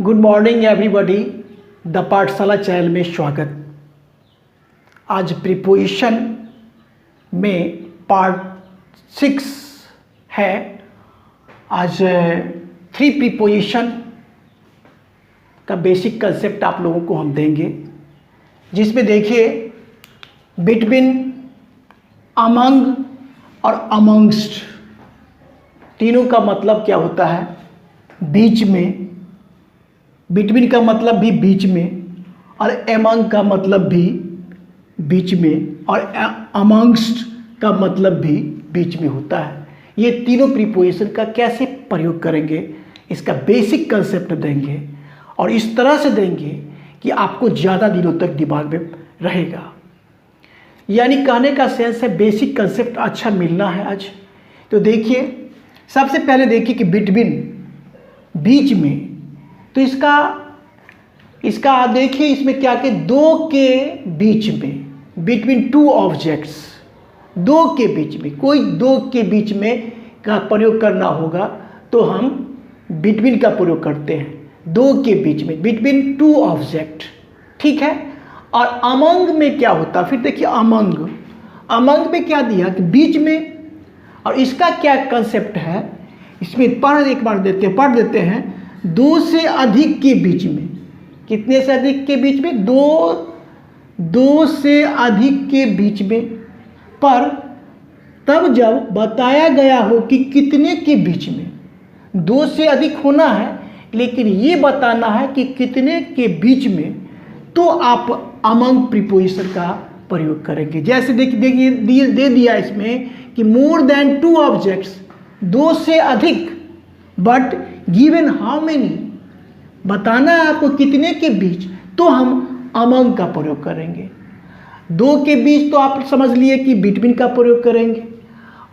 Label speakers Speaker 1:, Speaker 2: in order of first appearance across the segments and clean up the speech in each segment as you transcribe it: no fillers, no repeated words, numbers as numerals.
Speaker 1: Good morning everybody, the पाठशाला channel में स्वागत। आज प्रीपोजिशन में पार्ट 6 है। आज 3 प्रीपोजिशन का बेसिक कंसेप्ट आप लोगों को हम देंगे, जिसमें देखिए बिटवीन, अमंग और अमंगस्ट तीनों का मतलब क्या होता है। बीच में, बिटवीन का मतलब भी बीच में, और एमंग का मतलब भी बीच में, और अमंगस्ट का मतलब भी बीच में होता है। ये तीनों प्रीपोजिशन का कैसे प्रयोग करेंगे, इसका बेसिक कंसेप्ट देंगे, और इस तरह से देंगे कि आपको ज़्यादा दिनों तक दिमाग में रहेगा। यानी कहने का सेंस है बेसिक कंसेप्ट अच्छा मिलना है आज। तो देखिए, सबसे पहले देखिए कि बिटवीन, बीच में, तो इसका देखिए इसमें क्या कि दो के बीच में, बिटवीन टू ऑब्जेक्ट्स, दो के बीच में, कोई दो के बीच में का प्रयोग करना होगा तो हम बिटवीन का प्रयोग करते हैं। दो के बीच में, बिटवीन टू ऑब्जेक्ट, ठीक है। और अमंग में क्या होता, फिर देखिए अमंग में क्या दिया कि बीच में, और इसका क्या कंसेप्ट है, इसमें पढ़ देते हैं दो से अधिक के बीच में। कितने से अधिक के बीच में? दो से अधिक के बीच में, पर तब जब बताया गया हो कि कितने के बीच में। दो से अधिक होना है, लेकिन ये बताना है कि कितने के बीच में, तो आप अमंग प्रीपोजिशन का प्रयोग करेंगे। जैसे देखिए दे दिया इसमें कि मोर देन टू ऑब्जेक्ट्स, दो से अधिक, बट गिवन हाउ मेनी, बताना है आपको कितने के बीच, तो हम अमंग का प्रयोग करेंगे। दो के बीच तो आप समझ लिए कि बिटवीन का प्रयोग करेंगे,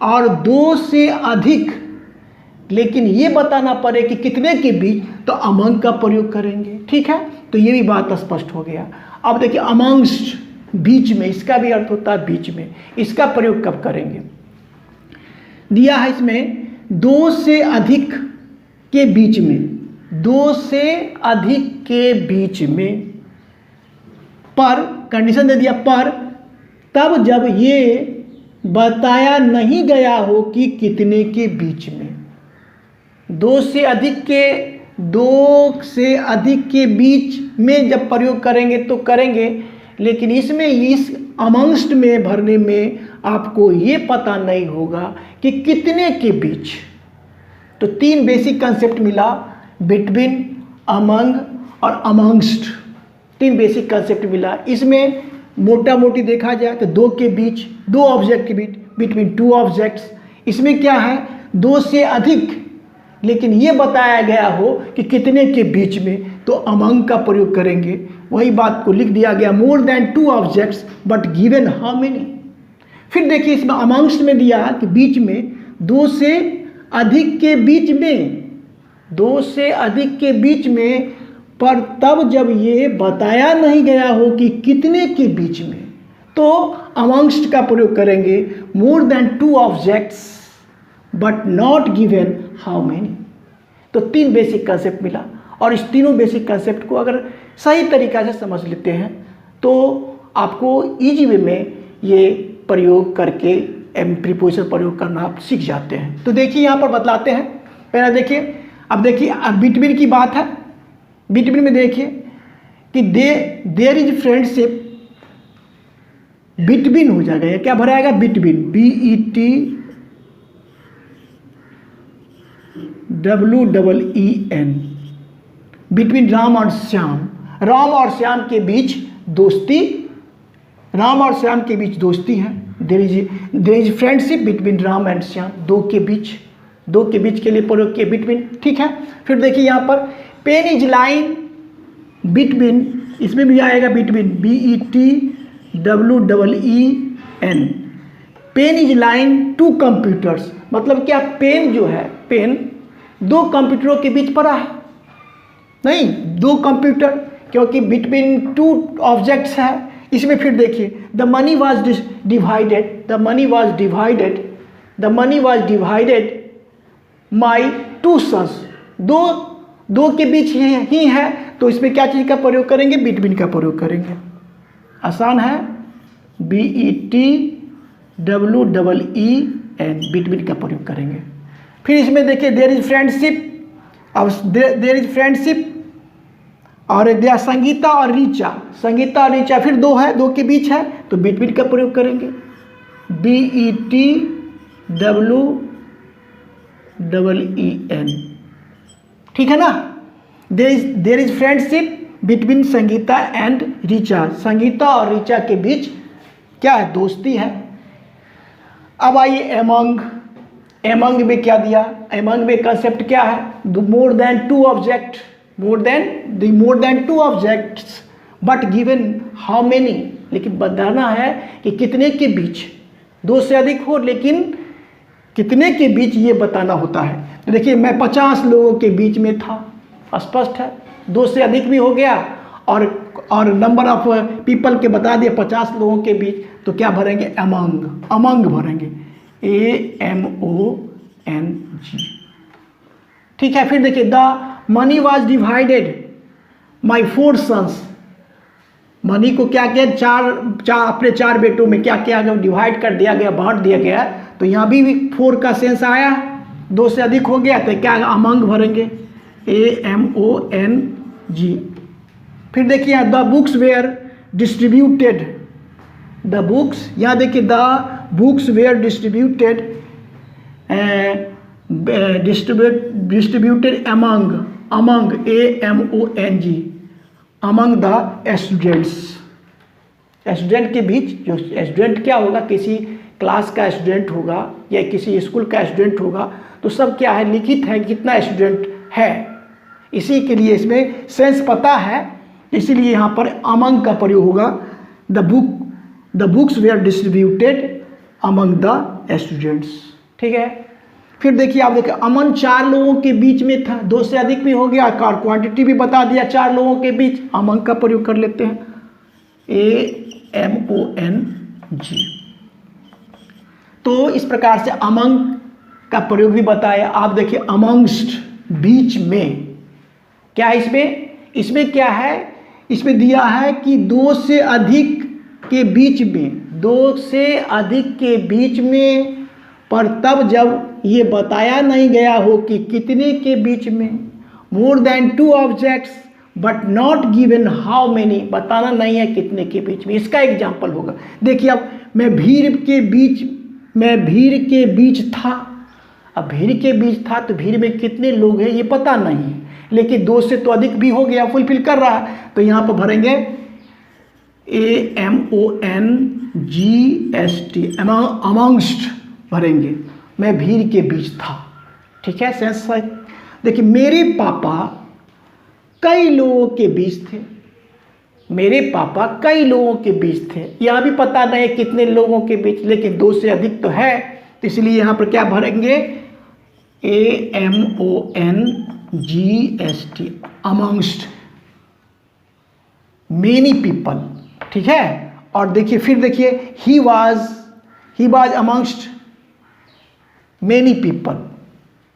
Speaker 1: और दो से अधिक, लेकिन ये बताना पड़े कि कितने के बीच, तो अमंग का प्रयोग करेंगे, ठीक है। तो ये भी बात स्पष्ट हो गया। अब देखिए अमंगस्ट, बीच में, इसका भी अर्थ होता है बीच में। इसका प्रयोग कब करेंगे? दिया है इसमें दो से अधिक के बीच में, दो से अधिक के बीच में, पर कंडीशन दे दिया, पर तब जब ये बताया नहीं गया हो कि कितने के बीच में। दो से अधिक के बीच में जब प्रयोग करेंगे तो करेंगे, लेकिन इसमें इस अमंगस्ट में भरने में आपको ये पता नहीं होगा कि कितने के बीच। तो 3 बेसिक कंसेप्ट मिला, बिटवीन, अमंग और अमंगस्ट। 3 बेसिक कंसेप्ट मिला। इसमें मोटा मोटी देखा जाए तो दो के बीच, दो ऑब्जेक्ट के बीच, बिटवीन टू ऑब्जेक्ट्स। इसमें क्या है, दो से अधिक, लेकिन ये बताया गया हो कि कितने के बीच में, तो अमंग का प्रयोग करेंगे। वही बात को लिख दिया गया, मोर than two objects but given how many. फिर देखिए इसमें अमंगस्ट में दिया कि बीच में, दो से अधिक के बीच में, दो से अधिक के बीच में, पर तब जब ये बताया नहीं गया हो कि कितने के बीच में, तो अमंगस्ट का प्रयोग करेंगे। मोर than two objects but not given how many. तो 3 बेसिक कंसेप्ट मिला, और इस तीनों बेसिक कंसेप्ट को अगर सही तरीक़ा से समझ लेते हैं तो आपको इजी वे में ये प्रयोग करके प्रीपोजिशन प्रयोग करना आप सीख जाते हैं। तो देखिए यहाँ पर बतलाते हैं। पहले देखिए, अब देखिए बिटवीन की बात है। बिटवीन में देखिए कि देयर इज फ्रेंडशिप, बिटवीन हो जाएगा, ये क्या भराएगा, बिटवीन, BETWEEN, बिटवीन राम और श्याम। राम और श्याम के बीच दोस्ती, राम और श्याम के बीच दोस्ती है। There is friendship between Ram and Shyam, दो के बीच के लिए प्रयोग किए बिटवीन, ठीक है। फिर देखिए यहाँ पर पेन इज लाइन बिटवीन, इसमें भी आएगा between, BETWEEN, pen is line two computers. मतलब क्या, पेन जो है, पेन दो कंप्यूटरों के बीच पड़ा है, नहीं, दो कंप्यूटर, क्योंकि बिटवीन टू ऑब्जेक्ट्स है। इसमें फिर देखिए the money was divided my two sons, दो दो के बीच ही है तो इसमें क्या चीज़ का प्रयोग करेंगे, बिटवीन का प्रयोग करेंगे। आसान है, BETWEEN, बिटवीन का प्रयोग करेंगे। फिर इसमें देखिए देयर इज फ्रेंडशिप, अब देयर इज फ्रेंडशिप और दिया संगीता और रीचा, संगीता और रीचा फिर दो है, दो के बीच है तो बिटवीन का प्रयोग करेंगे, BETWEEN, ठीक है ना। There is friendship between Sangeeta and Richa, Sangeeta और रीचा के बीच क्या है, दोस्ती है। अब आइए एमंग, एमंग में क्या दिया, एमंग में कंसेप्ट क्या है, more than two object, more than two objects but given how many, लेकिन बताना है कि कितने के बीच, दो से अधिक हो लेकिन कितने के बीच ये बताना होता है। तो देखिए मैं 50 लोगों के बीच में था, स्पष्ट है, दो से अधिक भी हो गया और नंबर ऑफ पीपल के बता दिए 50 लोगों के बीच, तो क्या भरेंगे, अमंग, अमंग भरेंगे, AMONG, ठीक है। फिर देखिए the money was divided my 4 sons, money को क्या किया, अपने 4 बेटों में क्या किया गया, डिवाइड कर दिया गया, बांट दिया गया। तो यहाँ भी 4 का सेंस आया, दो से अधिक हो गया तो क्या अमंग भरेंगे, AMONG। फिर देखिए the books were distributed, the books, यहाँ देखिए the books were distributed among AMONG, among the students, student के बीच, जो स्टूडेंट क्या होगा, किसी क्लास का स्टूडेंट होगा या किसी स्कूल का स्टूडेंट होगा, तो सब क्या है, लिखित है कितना स्टूडेंट है, इसी के लिए इसमें सेंस पता है, इसीलिए यहाँ पर among का प्रयोग होगा। The books were distributed among the students, ठीक है। फिर देखिए आप देखिए अमन 4 लोगों के बीच में था, दो से अधिक भी हो गया, क्वांटिटी भी बता दिया, 4 लोगों के बीच, अमंग का प्रयोग कर लेते हैं, AMONG। तो इस प्रकार से अमंग का प्रयोग भी बताया। आप देखिए अमंगस्ट, बीच में, क्या है इसमें क्या है, इसमें दिया है कि 2 से अधिक के बीच में, 2 से अधिक के बीच में, पर तब जब ये बताया नहीं गया हो कि कितने के बीच में, more than 2 objects but not given how many, बताना नहीं है कितने के बीच में। इसका एग्जाम्पल होगा, देखिए अब मैं भीड़ के बीच था, अब भीड़ के बीच था तो भीड़ में कितने लोग हैं ये पता नहीं है, लेकिन 2 से तो अधिक भी हो गया, फुलफिल कर रहा है, तो यहाँ पर भरेंगे AMONGST, अमंगस्ट भरेंगे, मैं भीड़ के बीच था, ठीक है। सेंस देखिए मेरे पापा कई लोगों के बीच थे, मेरे पापा कई लोगों के बीच थे, यहाँ भी पता नहीं कितने लोगों के बीच, लेकिन 2 से अधिक तो है, तो इसलिए यहाँ पर क्या भरेंगे, AMONGST, अमंगस्ट मेनी पीपल, ठीक है। और देखिए फिर देखिए he was amongst many people,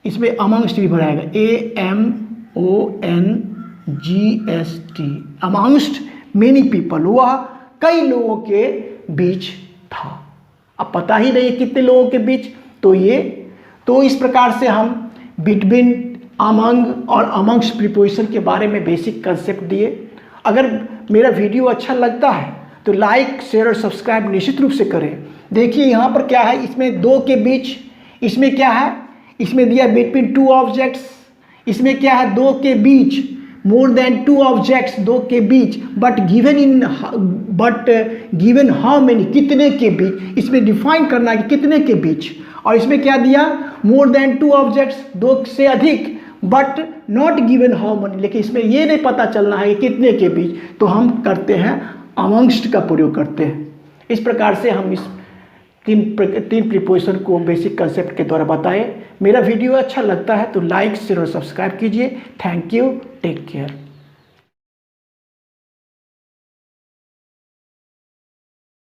Speaker 1: इसमें अमंगस्ट भी भराएगा, AMONGST, अमंगस्ट मेनी पीपल, वह कई लोगों के बीच था। अब पता ही नहीं कितने लोगों के बीच, तो इस प्रकार से हम बिटवीन, अमंग और अमंगस्ट प्रीपोजिशन के बारे में बेसिक कंसेप्ट दिए। अगर मेरा वीडियो अच्छा लगता है तो लाइक, शेयर और सब्सक्राइब निश्चित रूप से करें। देखिए यहाँ पर क्या है, इसमें 2 के बीच, इसमें क्या है, इसमें दिया बिटवीन 2 ऑब्जेक्ट्स, इसमें क्या है 2 के बीच, मोर देन 2 ऑब्जेक्ट्स, 2 के बीच, बट गिवन हाउ मेनी, कितने के बीच, इसमें डिफाइन करना है कि कितने के बीच। और इसमें क्या दिया, मोर देन 2 ऑब्जेक्ट्स, 2 से अधिक, but not given how many, लेकिन इसमें ये नहीं पता चलना है कि कितने के बीच, तो हम करते हैं अमंगस्ट का प्रयोग करते हैं। इस प्रकार से हम इस तीन प्रीपोजिशन को बेसिक कंसेप्ट के द्वारा बताए। मेरा वीडियो अच्छा लगता है तो लाइक, शेयर और सब्सक्राइब कीजिए। Thank you, take care.